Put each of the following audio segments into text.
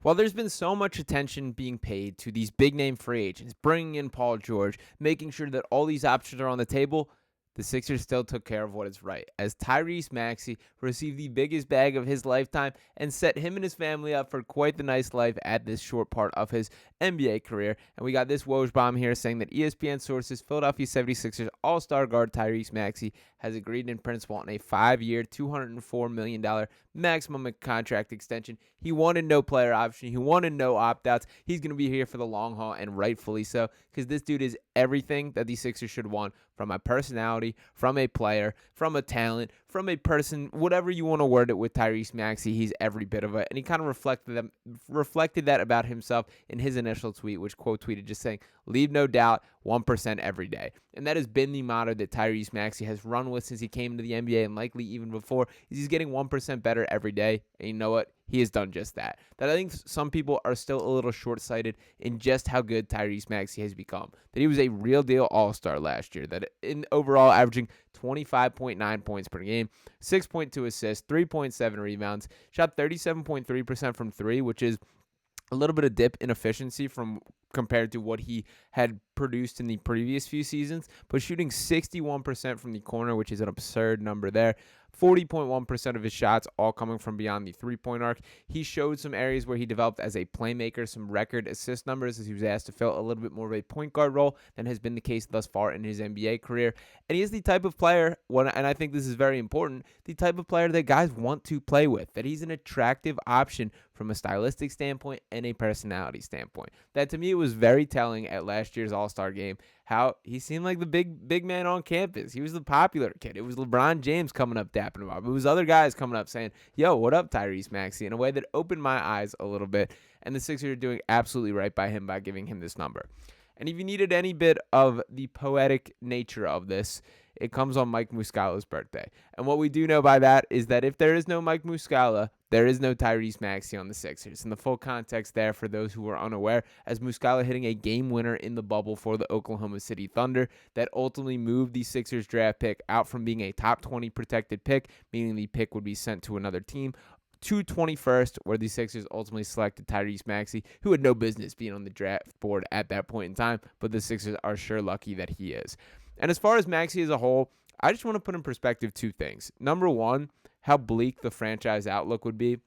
While there's been so much attention being paid to these big name free agents, bringing in Paul George, making sure that all these options are on the table, the Sixers still took care of what is right, as Tyrese Maxey received the biggest bag of his lifetime and set him and his family up for quite the nice life at this short part of his NBA career. And we got this Woj bomb here saying that ESPN sources Philadelphia 76ers all-star guard Tyrese Maxey has agreed in principle on a 5-year, $204 million maximum contract extension. He wanted no player option. He wanted no opt-outs. He's going to be here for the long haul, and rightfully so, because this dude is everything that the Sixers should want from a personality, from a player, from a talent, from a person, whatever you want to word it with Tyrese Maxey, he's every bit of it. And he kind of reflected that about himself in his initial tweet, which quote tweeted just saying, "Leave no doubt, 1% every day." And that has been the motto that Tyrese Maxey has run with since he came into the NBA, and likely even before. He's getting 1% better every day. And you know what? He has done just that. That I think some people are still a little short-sighted in just how good Tyrese Maxey has become. That he was a real deal all-star last year. That in overall averaging 25.9 points per game, 6.2 assists, 3.7 rebounds, shot 37.3% from three, which is a little bit of dip in efficiency from compared to what he had produced in the previous few seasons, but shooting 61% from the corner, which is an absurd number there. 40.1% of his shots all coming from beyond the three-point arc. He showed some areas where he developed as a playmaker, some record assist numbers as he was asked to fill a little bit more of a point guard role than has been the case thus far in his NBA career. And he is the type of player, and I think this is very important, the type of player that guys want to play with, that he's an attractive option from a stylistic standpoint and a personality standpoint. That to me was very telling at last year's All-Star game, how he seemed like the big man on campus. He was the popular kid. It was LeBron James coming up dapping him up. It was other guys coming up saying, "Yo, what up, Tyrese Maxey?" in a way that opened my eyes a little bit. And the Sixers are doing absolutely right by him by giving him this number. And if you needed any bit of the poetic nature of this, it comes on Mike Muscala's birthday. And what we do know by that is that if there is no Mike Muscala, there is no Tyrese Maxey on the Sixers. And the full context there for those who are unaware, as Muscala hitting a game winner in the bubble for the Oklahoma City Thunder that ultimately moved the Sixers draft pick out from being a top 20 protected pick, meaning the pick would be sent to another team, to 21st, where the Sixers ultimately selected Tyrese Maxey, who had no business being on the draft board at that point in time, but the Sixers are sure lucky that he is. And as far as Maxey as a whole, I just want to put in perspective two things. Number one, how bleak the franchise outlook would be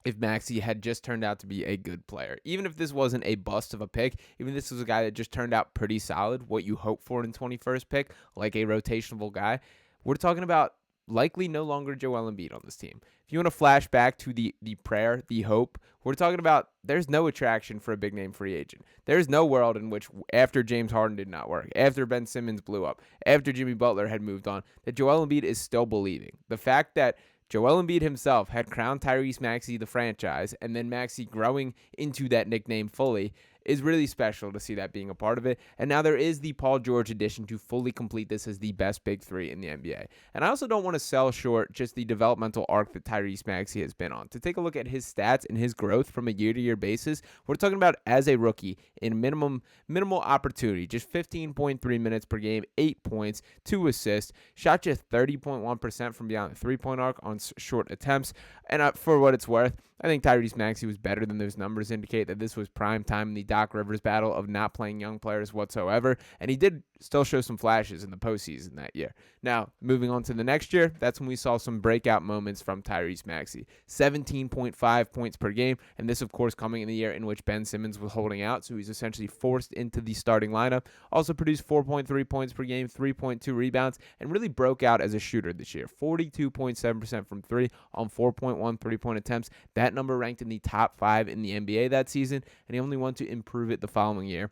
if Maxey had just turned out to be a good player. Even if this wasn't a bust of a pick, even if this was a guy that just turned out pretty solid, what you hope for in 21st pick, like a rotational guy, we're talking about likely no longer Joel Embiid on this team. If you want to flash back to the prayer, the hope, we're talking about there's no attraction for a big name free agent. There's no world in which after James Harden did not work, after Ben Simmons blew up, after Jimmy Butler had moved on, that Joel Embiid is still believing. The fact that Joel Embiid himself had crowned Tyrese Maxey the franchise, and then Maxey growing into that nickname fully, is really special to see that being a part of it. And now there is the Paul George addition to fully complete this as the best big three in the NBA. And I also don't want to sell short just the developmental arc that Tyrese Maxey has been on. To take a look at his stats and his growth from a year-to-year basis, we're talking about as a rookie in minimal opportunity, just 15.3 minutes per game, 8 points, 2 assists, shot just 30.1% from beyond the three-point arc on short attempts. And for what it's worth, I think Tyrese Maxey was better than those numbers indicate, that this was prime time in the Doc Rivers battle of not playing young players whatsoever. And he did still show some flashes in the postseason that year. Now, moving on to the next year, that's when we saw some breakout moments from Tyrese Maxey. 17.5 points per game, and this, of course, coming in the year in which Ben Simmons was holding out, so he's essentially forced into the starting lineup. Also produced 4.3 points per game, 3.2 rebounds, and really broke out as a shooter this year. 42.7% from three on 4.1 three-point attempts. That number ranked in the top 5 in the NBA that season, and he only wanted to improve it the following year,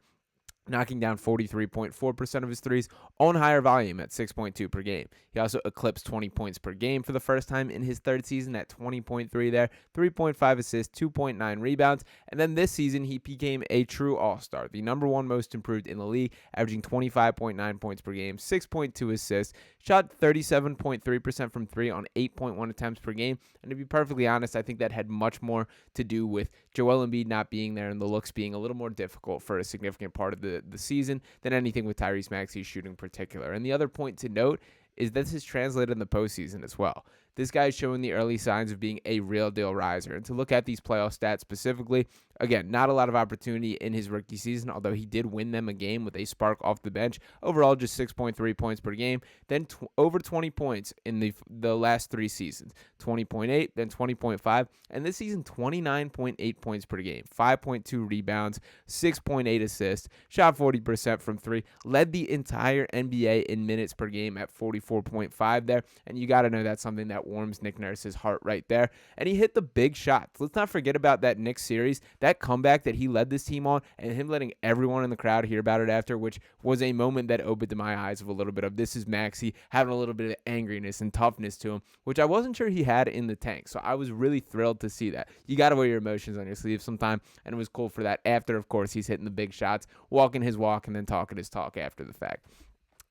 knocking down 43.4% of his threes on higher volume at 6.2 per game. He also eclipsed 20 points per game for the first time in his third season at 20.3 there, 3.5 assists, 2.9 rebounds, and then this season he became a true all-star, the number one most improved in the league, averaging 25.9 points per game, 6.2 assists, shot 37.3% from three on 8.1 attempts per game, and to be perfectly honest, I think that had much more to do with Joel Embiid not being there and the looks being a little more difficult for a significant part of the season than anything with Tyrese Maxey shooting in particular. And the other point to note is this is translated in the postseason as well. this guy is showing the early signs of being a real deal riser. And to look at these playoff stats specifically, again, not a lot of opportunity in his rookie season, although he did win them a game with a spark off the bench. Overall, just 6.3 points per game, then over 20 points in the last 3 seasons. 20.8, then 20.5, and this season 29.8 points per game, 5.2 rebounds, 6.8 assists, shot 40% from 3, led the entire NBA in minutes per game at 44.5 there, and you got to know that's something that warms Nick Nurse's heart right there. And he hit the big shots. Let's not forget about that Knicks series, that comeback that he led this team on, and him letting everyone in the crowd hear about it after, which was a moment that opened my eyes of a little bit of this is Maxey having a little bit of angriness and toughness to him, which I wasn't sure he had in the tank. So I was really thrilled to see that. You got to wear your emotions on your sleeve sometime, and it was cool for that. After, of course, he's hitting the big shots, walking his walk, and then talking his talk after the fact.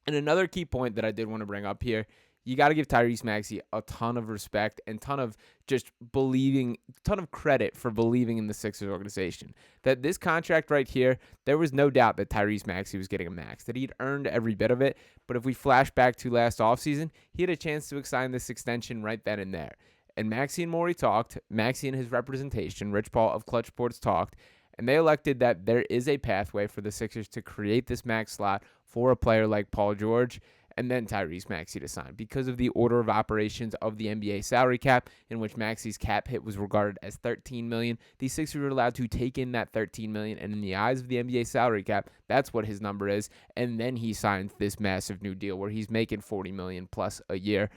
And another key point that I did want to bring up here, you got to give Tyrese Maxey a ton of respect and ton of credit for believing in the Sixers organization. That this contract right here, there was no doubt that Tyrese Maxey was getting a max, that he'd earned every bit of it. But if we flash back to last offseason, he had a chance to sign this extension right then and there. And Maxey and Morey talked, Maxey and his representation, Rich Paul of Clutch Sports talked, and they elected that there is a pathway for the Sixers to create this max slot for a player like Paul George and then Tyrese Maxey to sign because of the order of operations of the NBA salary cap, in which Maxey's cap hit was regarded as $13 million. The Sixers were allowed to take in that $13 million, and in the eyes of the NBA salary cap, that's what his number is. And then he signs this massive new deal where he's making $40 million plus a year.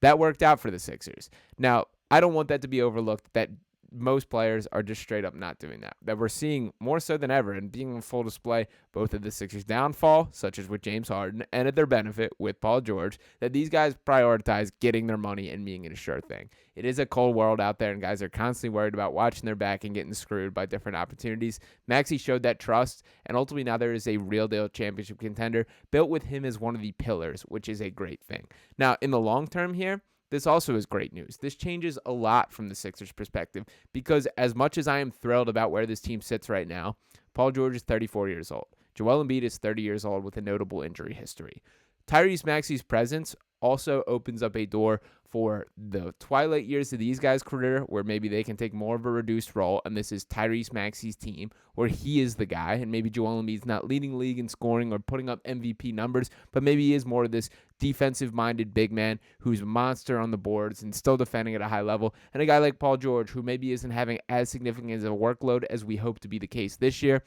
That worked out for the Sixers. Now, I don't want that to be overlooked, that most players are just straight up not doing that. That we're seeing more so than ever, and being on full display, both of the Sixers' downfall, such as with James Harden, and at their benefit with Paul George, that these guys prioritize getting their money and being a sure thing. It is a cold world out there, and guys are constantly worried about watching their back and getting screwed by different opportunities. Maxey showed that trust, and ultimately now there is a real deal championship contender built with him as one of the pillars, which is a great thing. Now, in the long term here, this also is great news. This changes a lot from the Sixers' perspective because as much as I am thrilled about where this team sits right now, Paul George is 34 years old. Joel Embiid is 30 years old with a notable injury history. Tyrese Maxey's presence also opens up a door for the twilight years of these guys' career where maybe they can take more of a reduced role, and this is Tyrese Maxey's team where he is the guy, and maybe Joel Embiid's not leading the league in scoring or putting up MVP numbers, but maybe he is more of this defensive-minded big man who's a monster on the boards and still defending at a high level, and a guy like Paul George who maybe isn't having as significant as a workload as we hope to be the case this year.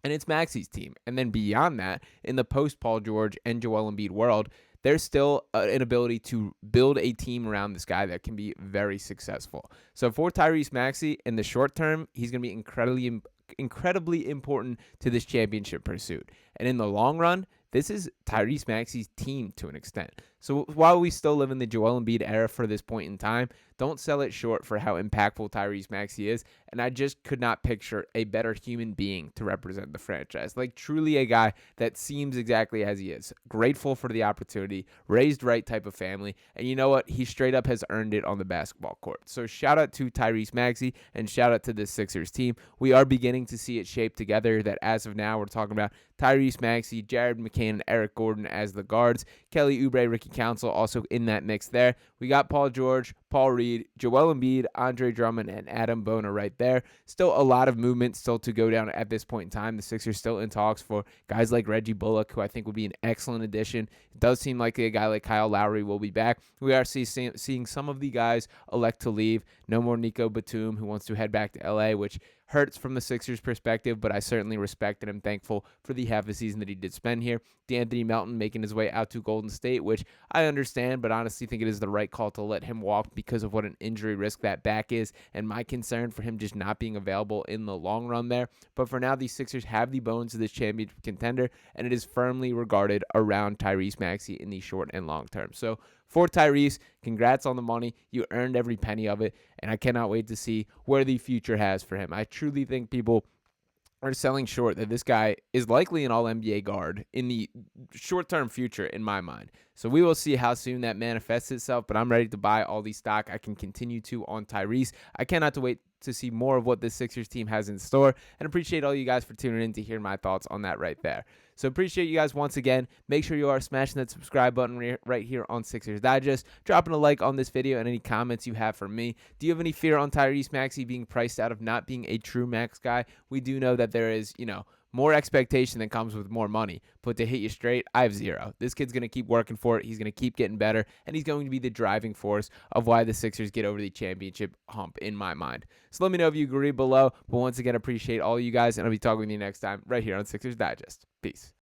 And it's Maxey's team. And then beyond that, in the post-Paul George and Joel Embiid world, there's still an ability to build a team around this guy that can be very successful. So for Tyrese Maxey, in the short term, he's going to be incredibly important to this championship pursuit. And in the long run, this is Tyrese Maxey's team to an extent. So while we still live in the Joel Embiid era for this point in time, don't sell it short for how impactful Tyrese Maxey is. And I just could not picture a better human being to represent the franchise. Like truly a guy that seems exactly as he is. Grateful for the opportunity, raised right type of family. And you know what? He straight up has earned it on the basketball court. So shout out to Tyrese Maxey and shout out to this Sixers team. We are beginning to see it shape together that as of now we're talking about Tyrese Maxey, Jared McCain, and Eric Gordon as the guards. Kelly Oubre, Ricky Council also in that mix there. We got Paul George, Paul Reed, Joel Embiid, Andre Drummond, and Adam Boner right there. Still a lot of movement still to go down at this point in time. The Sixers still in talks for guys like Reggie Bullock, who I think would be an excellent addition. It does seem like a guy like Kyle Lowry will be back. We are seeing some of the guys elect to leave. No more Nico Batum, who wants to head back to LA, which hurts from the Sixers' perspective, but I certainly respect and am thankful for the half a season that he did spend here. DeAnthony Melton making his way out to Golden State, which I understand, but honestly think it is the right call to let him walk because of what an injury risk that back is, and my concern for him just not being available in the long run there. But for now, the Sixers have the bones of this championship contender, and it is firmly regarded around Tyrese Maxey in the short and long term. So for Tyrese, congrats on the money. You earned every penny of it, and I cannot wait to see where the future has for him. I truly think people are selling short that this guy is likely an all-NBA guard in the short-term future in my mind. So we will see how soon that manifests itself, but I'm ready to buy all the stock I can continue to on Tyrese. I cannot wait to see more of what this Sixers team has in store, and appreciate all you guys for tuning in to hear my thoughts on that right there. So appreciate you guys once again. Make sure you are smashing that subscribe button right here on Sixers Digest, dropping a like on this video, and any comments you have for me. Do you have any fear on Tyrese Maxey being priced out of not being a true max guy? We do know that there is, more expectation that comes with more money. But to hit you straight, I have zero. This kid's going to keep working for it. He's going to keep getting better, and he's going to be the driving force of why the Sixers get over the championship hump in my mind. So let me know if you agree below. But once again, appreciate all you guys, and I'll be talking with you next time right here on Sixers Digest. Peace.